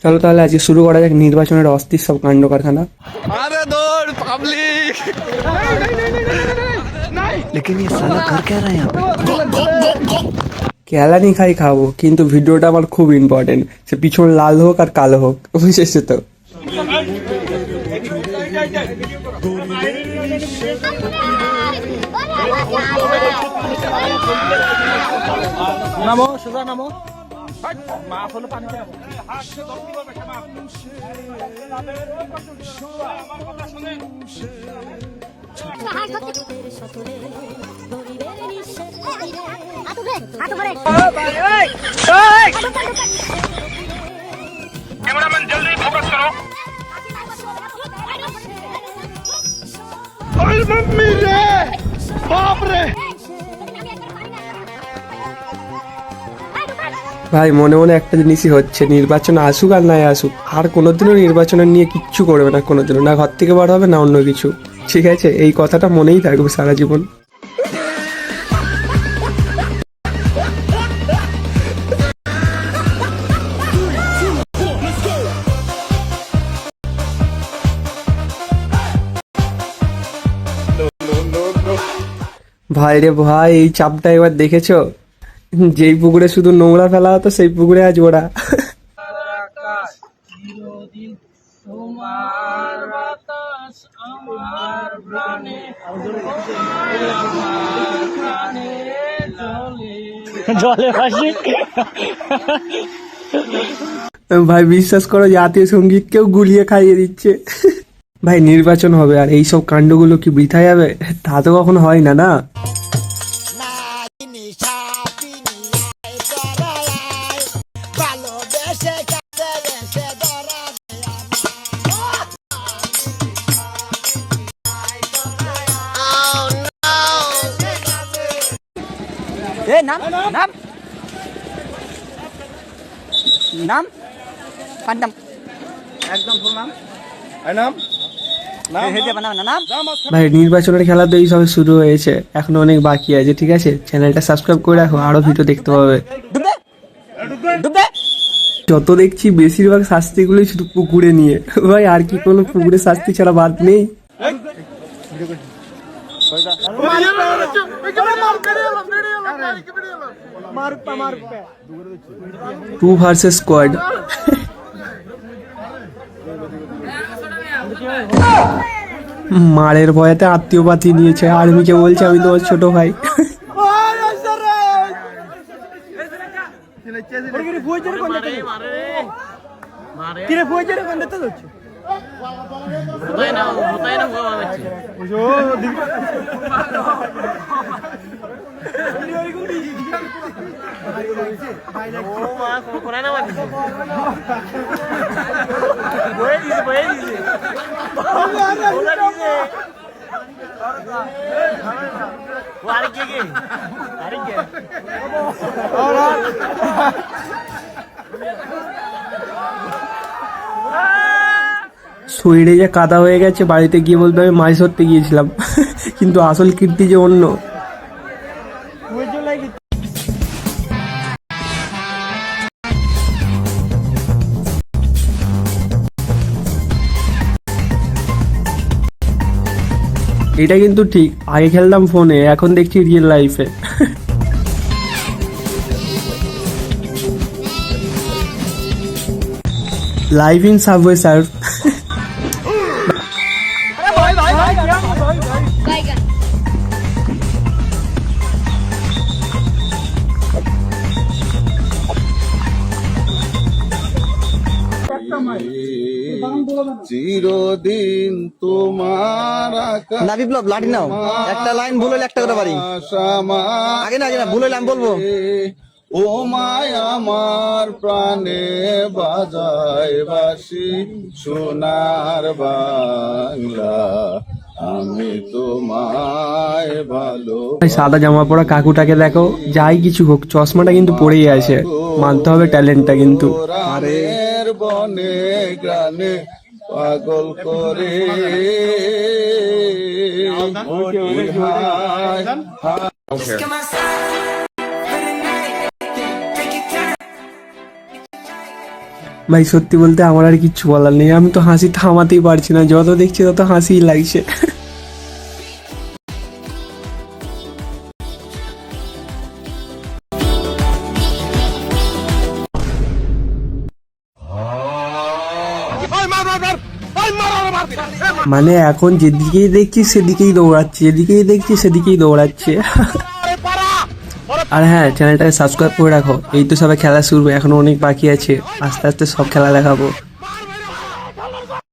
চলো তাহলে আজকে শুরু করা যাক নির্বাচনের অস্থির সব কাণ্ড কারখানা। কেলানি খাই খাবো, কিন্তু ভিডিওটা আমার খুব ইম্পর্টেন্ট, সে পিছন লাল হোক আর কালো হোক, বুঝেছো তো? নামো সোজা নামো। कैमरामैन जल्दी फोकस करो। मम्मी रे बाप रे। ভাই মনে মনে একটা জিনিসই হচ্ছে, নির্বাচন আসুক আর নাই আসুক, আর কোনোদিনও নির্বাচনের নিয়ে কিচ্ছু করবে না, কোনোদিনও না, ঘর থেকে বার হবে না অন্য কিছু। ঠিক আছে, এই কথাটা মনেই থাকবে সারা জীবন। ভাই রে ভাই, এই চাপটা এবার দেখেছো? যেই পুকুরে শুধু নোংরা ফেলা হতো সেই পুকুরে আজ ওরা। ভাই বিশ্বাস করো, জাতীয় সঙ্গীতকেও গুলিয়ে খাইয়ে দিচ্ছে। ভাই নির্বাচন হবে আর এইসব কাণ্ডগুলো কি বৃথা যাবে? তা তো কখনো হয় না, না? নাম নাম নাম নাম একদম ফুল নাম নাম। ভাই নির্বাচনের খেলা তো এই সবে শুরু হয়েছে, এখনো অনেক বাকি আছে। ঠিক আছে, চ্যানেলটা সাবস্ক্রাইব করে রাখো, আরো ভিডিও দেখতে পাবে। যত দেখছি বেশিরভাগ শাস্তিগুলোই শুধু পুকুরে নিয়ে। ভাই আর কি কোনো পুকুরে শাস্তি ছাড়া বাদ নেই? 2 ভার্সেস স্কোয়াড। মারের ভয়েতে আত্মীয় পাতি নিয়েছে, আর্মিকে বলছে আমি তোমার ছোট ভাই। শরীরে যে কাদা হয়ে গেছে, বাড়িতে গিয়ে বলতে আমি মাছ ধরতে গিয়েছিলাম, কিন্তু আসল কীর্তি যে অন্য। এটা কিন্তু ঠিক, আগে খেলতাম ফোনে, এখন দেখছি রিয়েল লাইফে। Live in subway Surf. চিরদিন তোমার নাবি ব্লগ লাঠি নাও, একটা লাইন ভুল হলে একটা করে বাড়ি। আগে না ভুল হলে আমি বলবো। ও মায় আমার প্রাণে বাজায় বাঁশি সোনার বাংলা, আমি তোমায় ভালো। সাদা জামা পরা কাকুটাকে দেখো, যাই কিছু হোক চশমাটা কিন্তু পরেই আছে, মানতে হবে ট্যালেন্টটা কিন্তু। বনে গানে পাগল করে Okay. ভাই সত্যি বলতে আমার আর কিচ্ছু বলার নেই, আমি তো হাসি থামাতেই পারছি না, যত দেখছি তত হাসিই লাগছে। মানে এখন যেদিকেই দেখছি সেদিকেই দৌড়াচ্ছে, যেদিকেই দেখছি সেদিকেই দৌড়াচ্ছে। আর হ্যাঁ, চ্যানেলটাকে সাবস্ক্রাইব করে রাখো। এই তো সবাই খেলা শুরু, এখনো অনেক বাকি আছে, আস্তে আস্তে সব খেলা দেখাবো।